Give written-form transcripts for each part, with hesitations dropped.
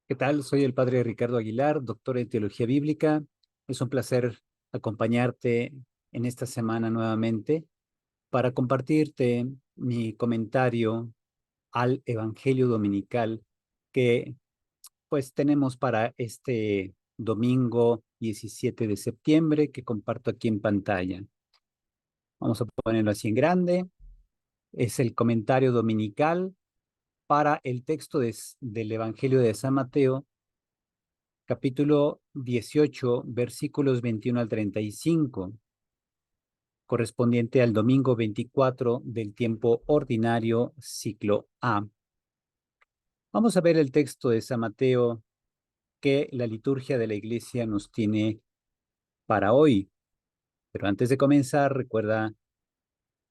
¿Qué tal? Soy el padre Ricardo Aguilar, doctor en teología bíblica. Es un placer acompañarte en esta semana nuevamente para compartirte mi comentario al Evangelio Dominical que pues tenemos para este domingo 17 de septiembre que comparto aquí en pantalla. Vamos a ponerlo así en grande. Es el comentario dominical para el texto del Evangelio de San Mateo capítulo 18, versículos 21 al 35, correspondiente al domingo 24 del tiempo ordinario, ciclo A. Vamos a ver el texto de San Mateo que la liturgia de la iglesia nos tiene para hoy. Pero antes de comenzar, recuerda,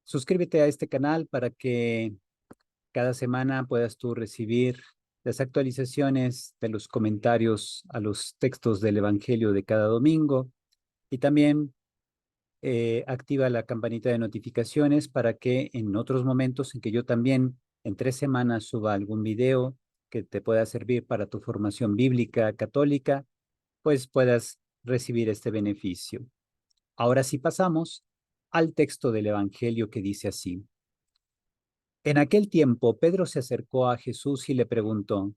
suscríbete a este canal para que cada semana puedas tú recibir las actualizaciones de los comentarios a los textos del Evangelio de cada domingo y también activa la campanita de notificaciones para que en otros momentos en que yo también en 3 semanas suba algún video que te pueda servir para tu formación bíblica católica, pues puedas recibir este beneficio. Ahora sí pasamos al texto del Evangelio que dice así. En aquel tiempo, Pedro se acercó a Jesús y le preguntó,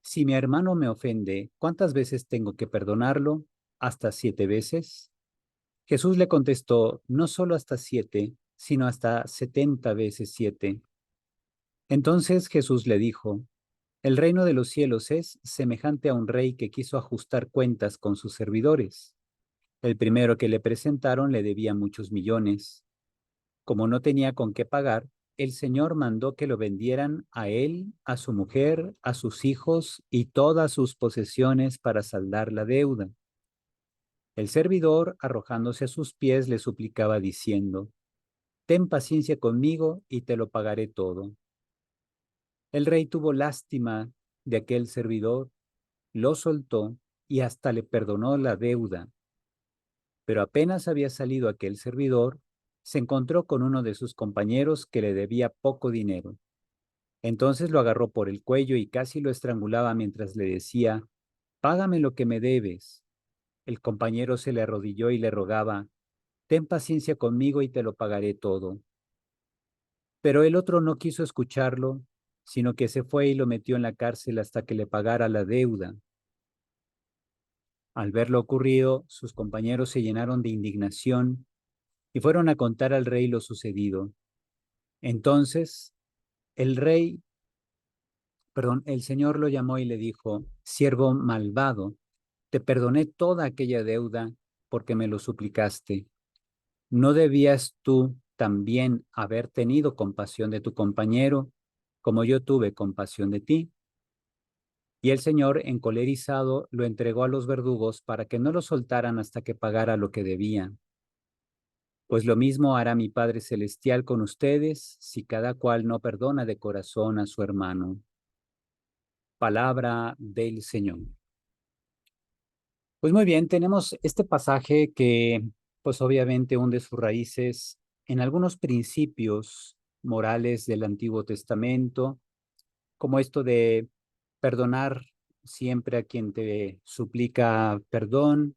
si mi hermano me ofende, ¿cuántas veces tengo que perdonarlo? ¿Hasta 7 veces? Jesús le contestó, no solo hasta 7, sino hasta 70 veces 7. Entonces Jesús le dijo, el reino de los cielos es semejante a un rey que quiso ajustar cuentas con sus servidores. El primero que le presentaron le debía muchos millones. Como no tenía con qué pagar, el Señor mandó que lo vendieran a él, a su mujer, a sus hijos y todas sus posesiones para saldar la deuda. El servidor, arrojándose a sus pies, le suplicaba diciendo, ten paciencia conmigo y te lo pagaré todo. El rey tuvo lástima de aquel servidor, lo soltó y hasta le perdonó la deuda. Pero apenas había salido aquel servidor, se encontró con uno de sus compañeros que le debía poco dinero. Entonces lo agarró por el cuello y casi lo estrangulaba mientras le decía, págame lo que me debes. El compañero se le arrodilló y le rogaba, ten paciencia conmigo y te lo pagaré todo. Pero el otro no quiso escucharlo, sino que se fue y lo metió en la cárcel hasta que le pagara la deuda. Al ver lo ocurrido, sus compañeros se llenaron de indignación y fueron a contar al rey lo sucedido. Entonces, el rey, el Señor lo llamó y le dijo, siervo malvado, te perdoné toda aquella deuda porque me lo suplicaste. ¿No debías tú también haber tenido compasión de tu compañero, como yo tuve compasión de ti? Y el Señor, encolerizado, lo entregó a los verdugos para que no lo soltaran hasta que pagara lo que debía. Pues lo mismo hará mi Padre Celestial con ustedes si cada cual no perdona de corazón a su hermano. Palabra del Señor. Pues muy bien, tenemos este pasaje que pues obviamente hunde sus raíces en algunos principios morales del Antiguo Testamento, como esto de perdonar siempre a quien te suplica perdón,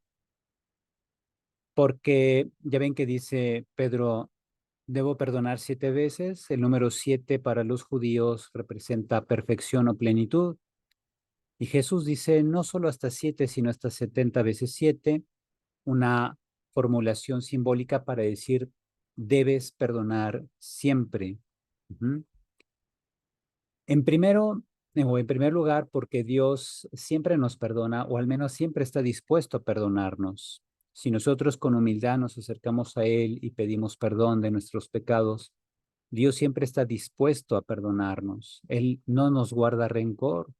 porque ya ven que dice Pedro, debo perdonar 7 veces. El número 7 para los judíos representa perfección o plenitud. Y Jesús dice no solo hasta 7, sino hasta 70 veces 7, una formulación simbólica para decir debes perdonar siempre. Ujú. En primer lugar, porque Dios siempre nos perdona, o al menos siempre está dispuesto a perdonarnos. Si nosotros con humildad nos acercamos a Él y pedimos perdón de nuestros pecados, Dios siempre está dispuesto a perdonarnos. Él no nos guarda rencor.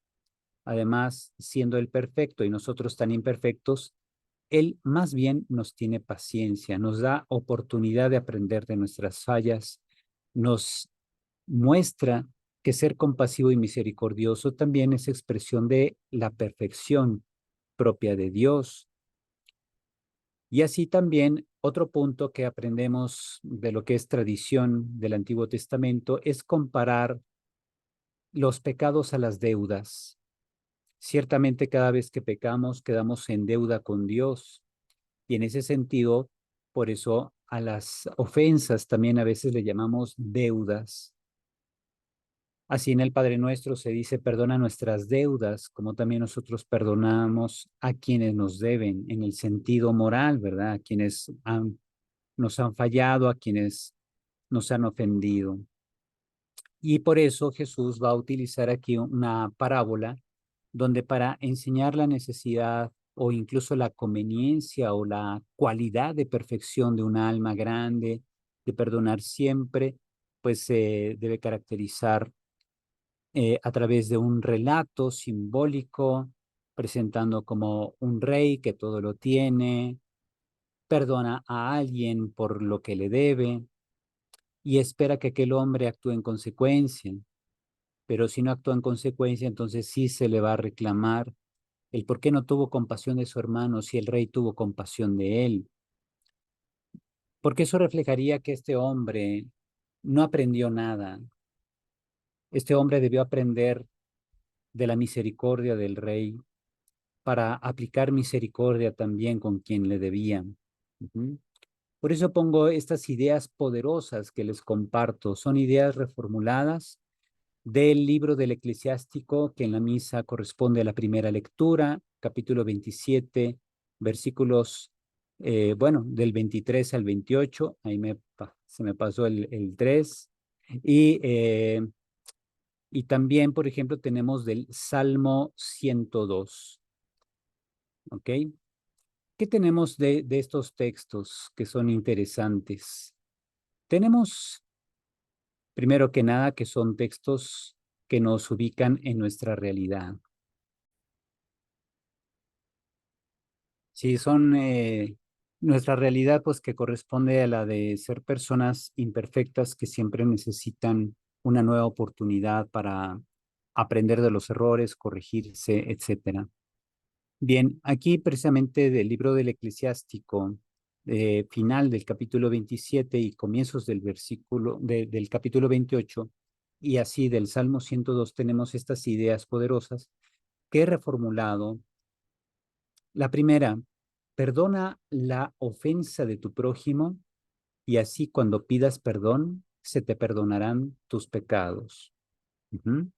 Además, siendo Él perfecto y nosotros tan imperfectos, Él más bien nos tiene paciencia, nos da oportunidad de aprender de nuestras fallas, nos muestra que ser compasivo y misericordioso también es expresión de la perfección propia de Dios. Y así también otro punto que aprendemos de lo que es tradición del Antiguo Testamento es comparar los pecados a las deudas. Ciertamente cada vez que pecamos quedamos en deuda con Dios y en ese sentido, por eso a las ofensas también a veces le llamamos deudas. Así en el Padre Nuestro se dice, perdona nuestras deudas, como también nosotros perdonamos a quienes nos deben, en el sentido moral, ¿verdad? A quienes nos han fallado, a quienes nos han ofendido. Y por eso Jesús va a utilizar aquí una parábola donde para enseñar la necesidad o incluso la conveniencia o la cualidad de perfección de un alma grande, de perdonar siempre, pues se debe caracterizar a través de un relato simbólico, presentando como un rey que todo lo tiene, perdona a alguien por lo que le debe y espera que aquel hombre actúe en consecuencia. Pero si no actúa en consecuencia, entonces sí se le va a reclamar el por qué no tuvo compasión de su hermano si el rey tuvo compasión de él. Porque eso reflejaría que este hombre no aprendió nada. Este hombre debió aprender de la misericordia del rey para aplicar misericordia también con quien le debían. Ujú. Por eso pongo estas ideas poderosas que les comparto. Son ideas reformuladas del libro del Eclesiástico, que en la misa corresponde a la primera lectura, capítulo 27, versículos, bueno, del 23 al 28, ahí se me pasó el 3, y, eh, y también, por ejemplo, tenemos del Salmo 102, ¿ok? ¿Qué tenemos de estos textos que son interesantes? Tenemos, primero que nada, que son textos que nos ubican en nuestra realidad. Sí, son nuestra realidad, pues que corresponde a la de ser personas imperfectas que siempre necesitan una nueva oportunidad para aprender de los errores, corregirse, etcétera. Bien, aquí precisamente del libro del Eclesiástico, final del capítulo 27 y comienzos del del capítulo 28, y así del Salmo 102 tenemos estas ideas poderosas que he reformulado. La primera, perdona la ofensa de tu prójimo y así cuando pidas perdón, se te perdonarán tus pecados. Ujú.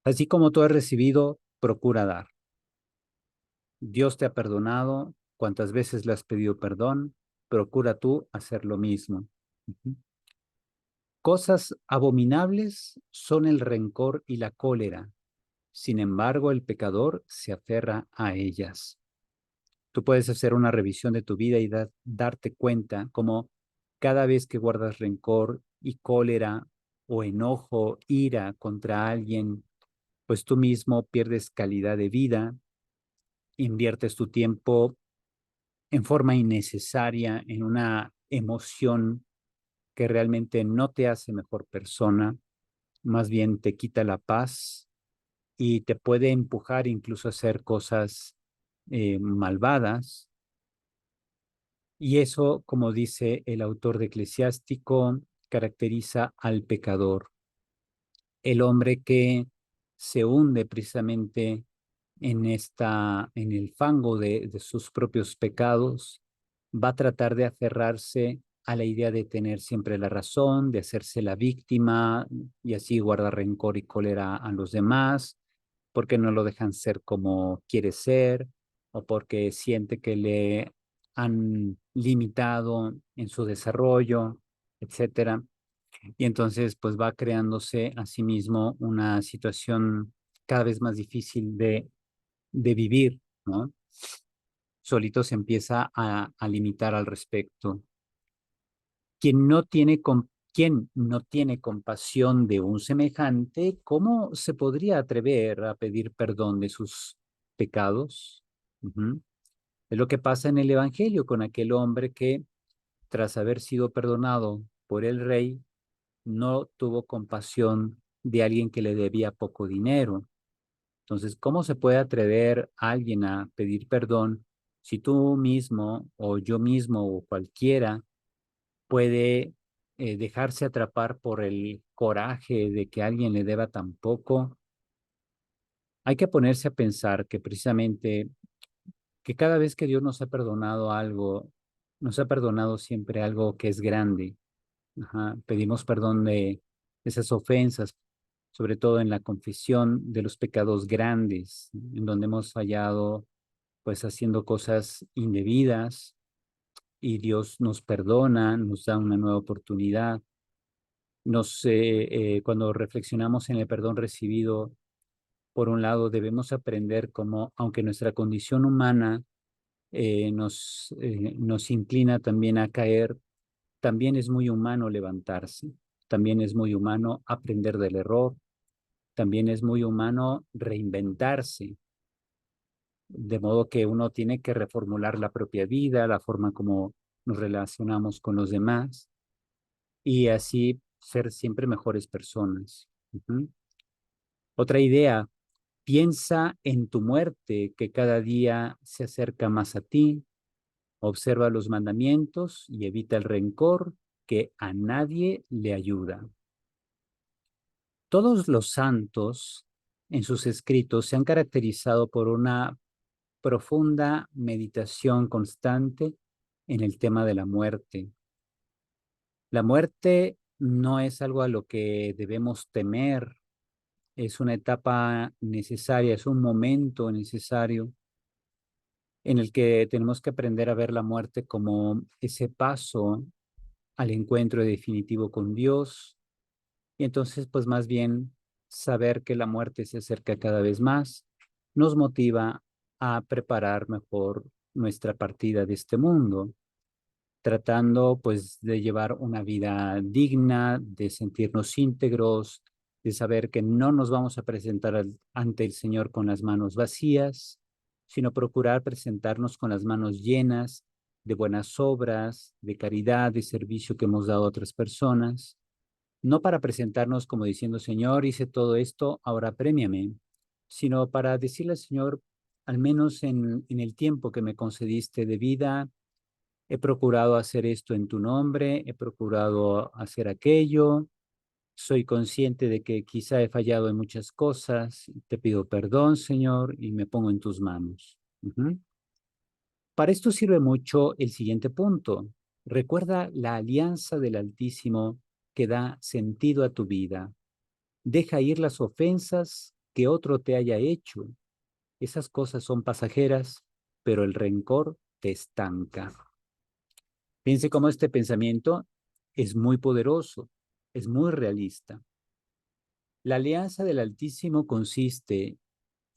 Así como tú has recibido, procura dar. Dios te ha perdonado. Cuantas veces le has pedido perdón, procura tú hacer lo mismo. Ujú. Cosas abominables son el rencor y la cólera. Sin embargo, el pecador se aferra a ellas. Tú puedes hacer una revisión de tu vida y darte cuenta como cada vez que guardas rencor y cólera o enojo, ira contra alguien, pues tú mismo pierdes calidad de vida, inviertes tu tiempo en forma innecesaria en una emoción que realmente no te hace mejor persona, más bien te quita la paz y te puede empujar incluso a hacer cosas malvadas. Y eso, como dice el autor de Eclesiástico, caracteriza al pecador, el hombre que se hunde precisamente en el fango de sus propios pecados, va a tratar de aferrarse a la idea de tener siempre la razón, de hacerse la víctima y así guardar rencor y cólera a los demás, porque no lo dejan ser como quiere ser o porque siente que le han limitado en su desarrollo, etcétera. Y entonces, pues va creándose a sí mismo una situación cada vez más difícil de vivir, ¿no? Solito se empieza a limitar al respecto. Quien no tiene compasión de un semejante, ¿cómo se podría atrever a pedir perdón de sus pecados? Ujú. Es lo que pasa en el Evangelio con aquel hombre que, tras haber sido perdonado por el rey, no tuvo compasión de alguien que le debía poco dinero. Entonces, ¿cómo se puede atrever alguien a pedir perdón si tú mismo o yo mismo o cualquiera puede dejarse atrapar por el coraje de que alguien le deba tan poco Hay que ponerse a pensar que precisamente que cada vez que Dios nos ha perdonado algo, nos ha perdonado siempre algo que es grande. Ajá. Pedimos perdón de esas ofensas, sobre todo en la confesión de los pecados grandes, en donde hemos fallado, pues haciendo cosas indebidas y Dios nos perdona, nos da una nueva oportunidad. Cuando reflexionamos en el perdón recibido, por un lado debemos aprender cómo, aunque nuestra condición humana nos inclina también a caer, también es muy humano levantarse, también es muy humano aprender del error, también es muy humano reinventarse, de modo que uno tiene que reformular la propia vida, la forma como nos relacionamos con los demás y así ser siempre mejores personas. Ujú. Otra idea, piensa en tu muerte que cada día se acerca más a ti. Observa los mandamientos y evita el rencor que a nadie le ayuda. Todos los santos en sus escritos se han caracterizado por una profunda meditación constante en el tema de la muerte. La muerte no es algo a lo que debemos temer, es una etapa necesaria, es un momento necesario en el que tenemos que aprender a ver la muerte como ese paso al encuentro definitivo con Dios. Y entonces, pues más bien saber que la muerte se acerca cada vez más nos motiva a preparar mejor nuestra partida de este mundo, tratando pues de llevar una vida digna, de sentirnos íntegros, de saber que no nos vamos a presentar ante el Señor con las manos vacías, sino procurar presentarnos con las manos llenas de buenas obras, de caridad, de servicio que hemos dado a otras personas, no para presentarnos como diciendo, Señor, hice todo esto, ahora premiame, sino para decirle al Señor, al menos en el tiempo que me concediste de vida, he procurado hacer esto en tu nombre, he procurado hacer aquello, soy consciente de que quizá he fallado en muchas cosas, te pido perdón, Señor, y me pongo en tus manos. Ujú. Para esto sirve mucho el siguiente punto. Recuerda la alianza del Altísimo que da sentido a tu vida. Deja ir las ofensas que otro te haya hecho. Esas cosas son pasajeras, pero el rencor te estanca. Piense cómo este pensamiento es muy poderoso, es muy realista. La alianza del Altísimo consiste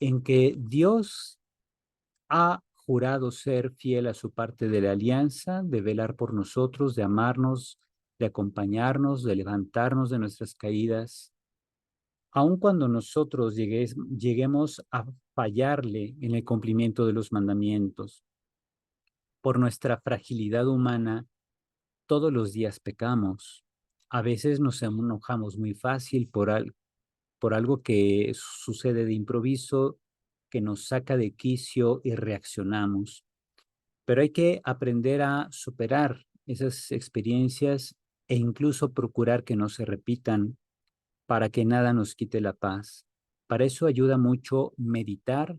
en que Dios ha jurado ser fiel a su parte de la alianza, de velar por nosotros, de amarnos, de acompañarnos, de levantarnos de nuestras caídas. Aun cuando nosotros lleguemos a fallarle en el cumplimiento de los mandamientos, por nuestra fragilidad humana, todos los días pecamos. A veces nos enojamos muy fácil por algo que sucede de improviso, que nos saca de quicio y reaccionamos. Pero hay que aprender a superar esas experiencias e incluso procurar que no se repitan para que nada nos quite la paz. Para eso ayuda mucho meditar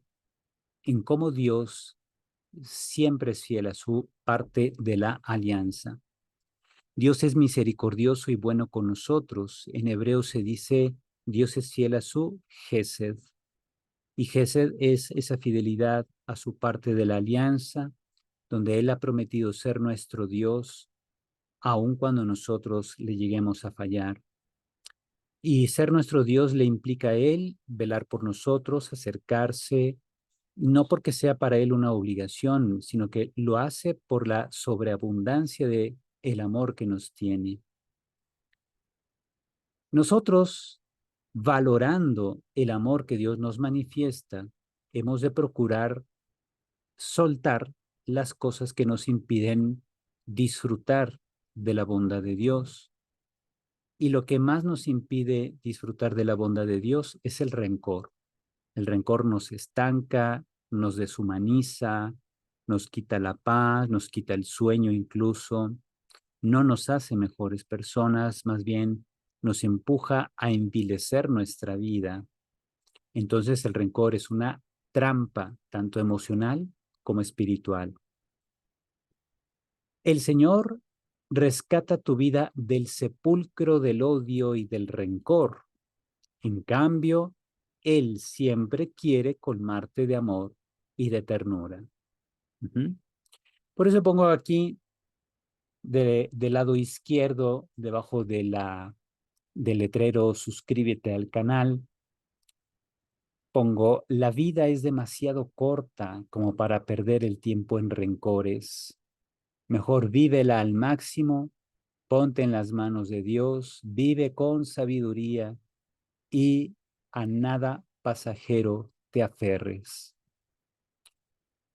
en cómo Dios siempre es fiel a su parte de la alianza. Dios es misericordioso y bueno con nosotros. En hebreo se dice, Dios es fiel a su Gesed. Y Gesed es esa fidelidad a su parte de la alianza, donde Él ha prometido ser nuestro Dios, aun cuando nosotros le lleguemos a fallar. Y ser nuestro Dios le implica a Él velar por nosotros, acercarse, no porque sea para Él una obligación, sino que lo hace por la sobreabundancia de el amor que nos tiene. Nosotros, valorando el amor que Dios nos manifiesta, hemos de procurar soltar las cosas que nos impiden disfrutar de la bondad de Dios. Y lo que más nos impide disfrutar de la bondad de Dios es el rencor. El rencor nos estanca, nos deshumaniza, nos quita la paz, nos quita el sueño incluso, no nos hace mejores personas, más bien nos empuja a envilecer nuestra vida. Entonces el rencor es una trampa, tanto emocional como espiritual. El Señor rescata tu vida del sepulcro del odio y del rencor. En cambio, Él siempre quiere colmarte de amor y de ternura. Ujú. Por eso pongo aquí del lado izquierdo, debajo del letrero, suscríbete al canal, pongo, la vida es demasiado corta como para perder el tiempo en rencores. Mejor vívela al máximo, ponte en las manos de Dios, vive con sabiduría y a nada pasajero te aferres.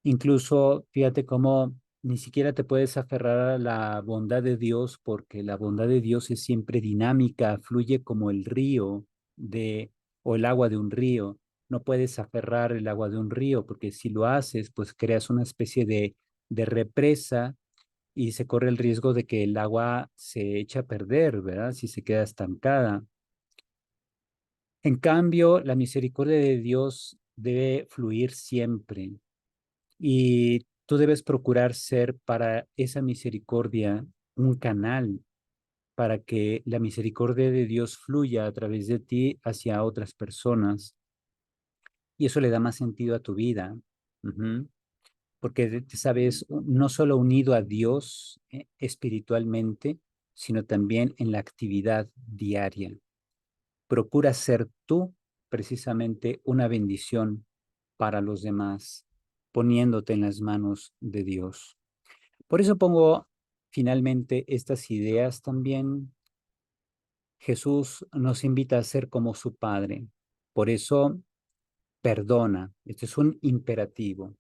Incluso, fíjate cómo ni siquiera te puedes aferrar a la bondad de Dios porque la bondad de Dios es siempre dinámica, fluye como el río o el agua de un río. No puedes aferrar el agua de un río porque si lo haces, pues creas una especie de represa y se corre el riesgo de que el agua se eche a perder, ¿verdad? Si se queda estancada. En cambio, la misericordia de Dios debe fluir siempre y tú debes procurar ser para esa misericordia un canal para que la misericordia de Dios fluya a través de ti hacia otras personas y eso le da más sentido a tu vida. Ujú. Porque te sabes no solo unido a Dios espiritualmente, sino también en la actividad diaria. Procura ser tú precisamente una bendición para los demás, poniéndote en las manos de Dios. Por eso pongo finalmente estas ideas también. Jesús nos invita a ser como su Padre. Por eso, perdona. Este es un imperativo.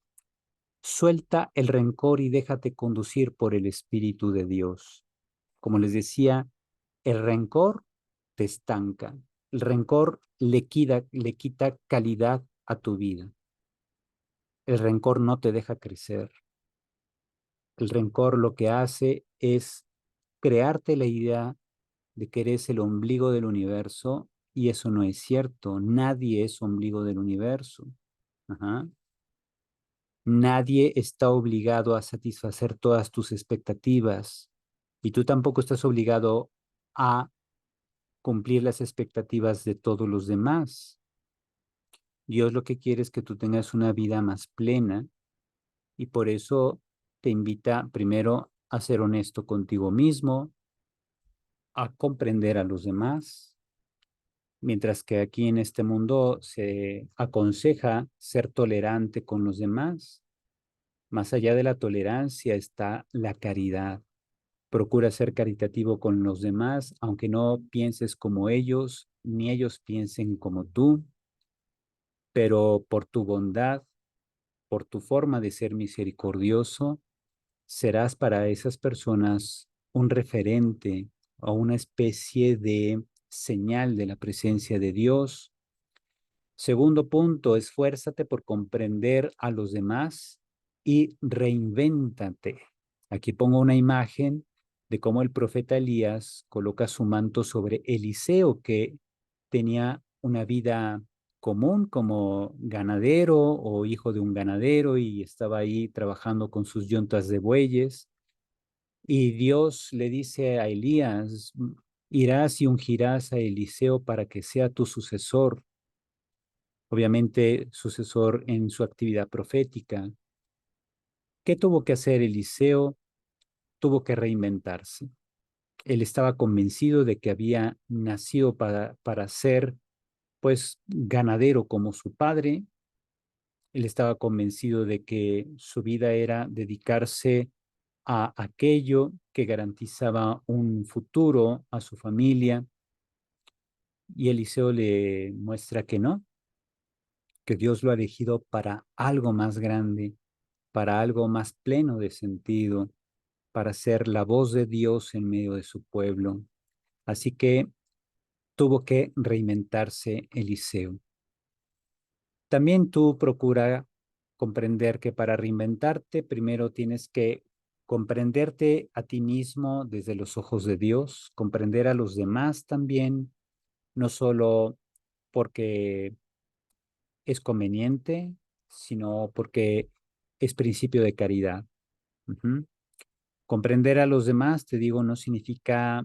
Suelta el rencor y déjate conducir por el Espíritu de Dios. Como les decía, el rencor te estanca. El rencor le quita calidad a tu vida. El rencor no te deja crecer. El rencor lo que hace es crearte la idea de que eres el ombligo del universo y eso no es cierto. Nadie es ombligo del universo. Ajá. Nadie está obligado a satisfacer todas tus expectativas y tú tampoco estás obligado a cumplir las expectativas de todos los demás. Dios lo que quiere es que tú tengas una vida más plena y por eso te invita primero a ser honesto contigo mismo, a comprender a los demás, mientras que aquí en este mundo se aconseja ser tolerante con los demás. Más allá de la tolerancia está la caridad. Procura ser caritativo con los demás, aunque no pienses como ellos, ni ellos piensen como tú, pero por tu bondad, por tu forma de ser misericordioso, serás para esas personas un referente o una especie de señal de la presencia de Dios. Segundo punto, esfuérzate por comprender a los demás y reinvéntate. Aquí pongo una imagen de cómo el profeta Elías coloca su manto sobre Eliseo, que tenía una vida común como ganadero o hijo de un ganadero y estaba ahí trabajando con sus yuntas de bueyes. Y Dios le dice a Elías, irás y ungirás a Eliseo para que sea tu sucesor, obviamente sucesor en su actividad profética. ¿Qué tuvo que hacer Eliseo? Tuvo que reinventarse. Él estaba convencido de que había nacido para ser, pues, ganadero como su padre. Él estaba convencido de que su vida era dedicarse a aquello que garantizaba un futuro a su familia. Y Eliseo le muestra que no, que Dios lo ha elegido para algo más grande, para algo más pleno de sentido, para ser la voz de Dios en medio de su pueblo. Así que tuvo que reinventarse Eliseo. También tú procura comprender que para reinventarte, primero tienes que comprenderte a ti mismo desde los ojos de Dios, comprender a los demás también, no solo porque es conveniente, sino porque es principio de caridad. Ujú. Comprender a los demás, te digo, no significa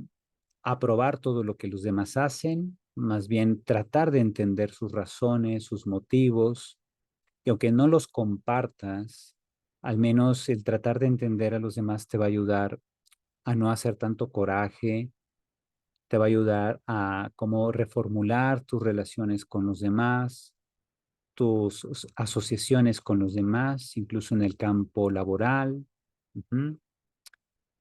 aprobar todo lo que los demás hacen, más bien tratar de entender sus razones, sus motivos, y aunque no los compartas, al menos el tratar de entender a los demás te va a ayudar a no hacer tanto coraje, te va a ayudar a cómo reformular tus relaciones con los demás, tus asociaciones con los demás, incluso en el campo laboral. Ujú.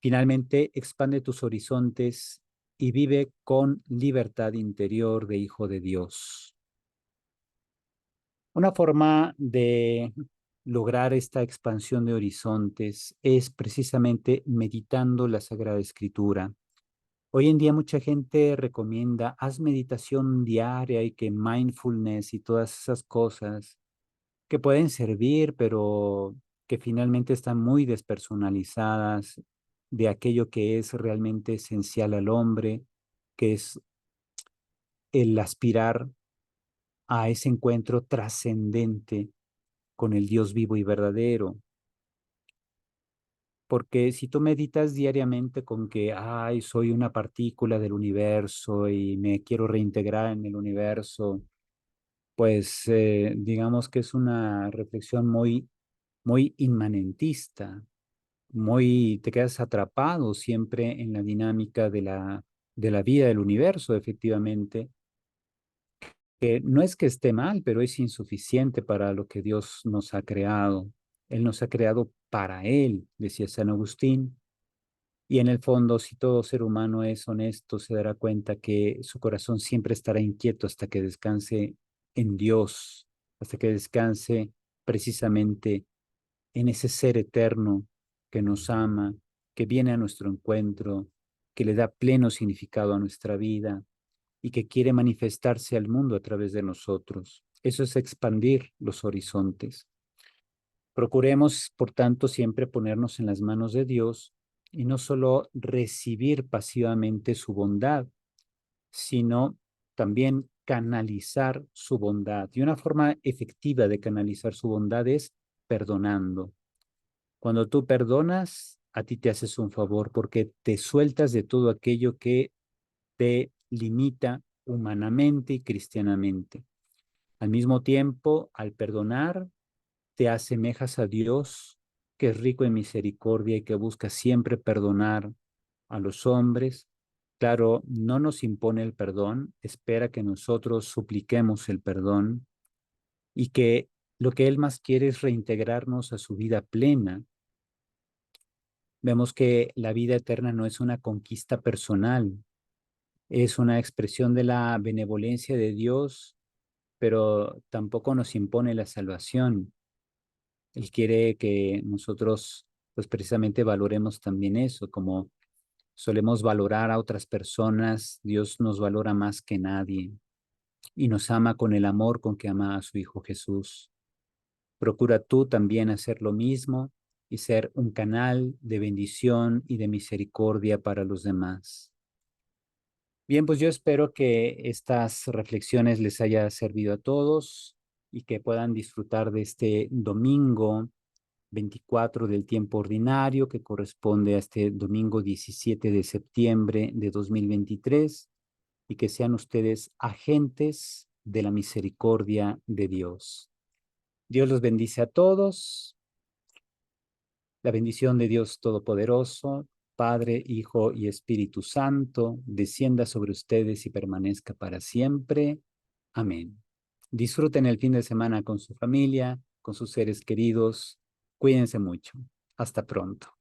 Finalmente, expande tus horizontes y vive con libertad interior de hijo de Dios. Una forma de lograr esta expansión de horizontes es precisamente meditando la Sagrada Escritura. Hoy en día mucha gente recomienda, haz meditación diaria y que mindfulness y todas esas cosas que pueden servir, pero que finalmente están muy despersonalizadas de aquello que es realmente esencial al hombre, que es el aspirar a ese encuentro trascendente con el Dios vivo y verdadero. Porque si tú meditas diariamente con que, ay, soy una partícula del universo y me quiero reintegrar en el universo, pues digamos que es una reflexión muy inmanentista, muy, te quedas atrapado siempre en la dinámica de la vida del universo, efectivamente, que no es que esté mal, pero es insuficiente para lo que Dios nos ha creado. Él nos ha creado para Él, decía San Agustín. Y en el fondo, si todo ser humano es honesto, se dará cuenta que su corazón siempre estará inquieto hasta que descanse en Dios, hasta que descanse precisamente en ese ser eterno que nos ama, que viene a nuestro encuentro, que le da pleno significado a nuestra vida y que quiere manifestarse al mundo a través de nosotros. Eso es expandir los horizontes. Procuremos, por tanto, siempre ponernos en las manos de Dios y no solo recibir pasivamente su bondad, sino también canalizar su bondad. Y una forma efectiva de canalizar su bondad es perdonando. Cuando tú perdonas, a ti te haces un favor porque te sueltas de todo aquello que te limita humanamente y cristianamente. Al mismo tiempo, al perdonar, te asemejas a Dios, que es rico en misericordia y que busca siempre perdonar a los hombres. Claro, no nos impone el perdón, espera que nosotros supliquemos el perdón y que lo que Él más quiere es reintegrarnos a su vida plena. Vemos que la vida eterna no es una conquista personal, es una expresión de la benevolencia de Dios, pero tampoco nos impone la salvación. Él quiere que nosotros, pues precisamente valoremos también eso, como solemos valorar a otras personas, Dios nos valora más que nadie y nos ama con el amor con que ama a su Hijo Jesús. Procura tú también hacer lo mismo y ser un canal de bendición y de misericordia para los demás. Bien, pues yo espero que estas reflexiones les haya servido a todos y que puedan disfrutar de este domingo 24 del tiempo ordinario que corresponde a este domingo 17 de septiembre de 2023 y que sean ustedes agentes de la misericordia de Dios. Dios los bendice a todos. La bendición de Dios Todopoderoso, Padre, Hijo y Espíritu Santo, descienda sobre ustedes y permanezca para siempre. Amén. Disfruten el fin de semana con su familia, con sus seres queridos. Cuídense mucho. Hasta pronto.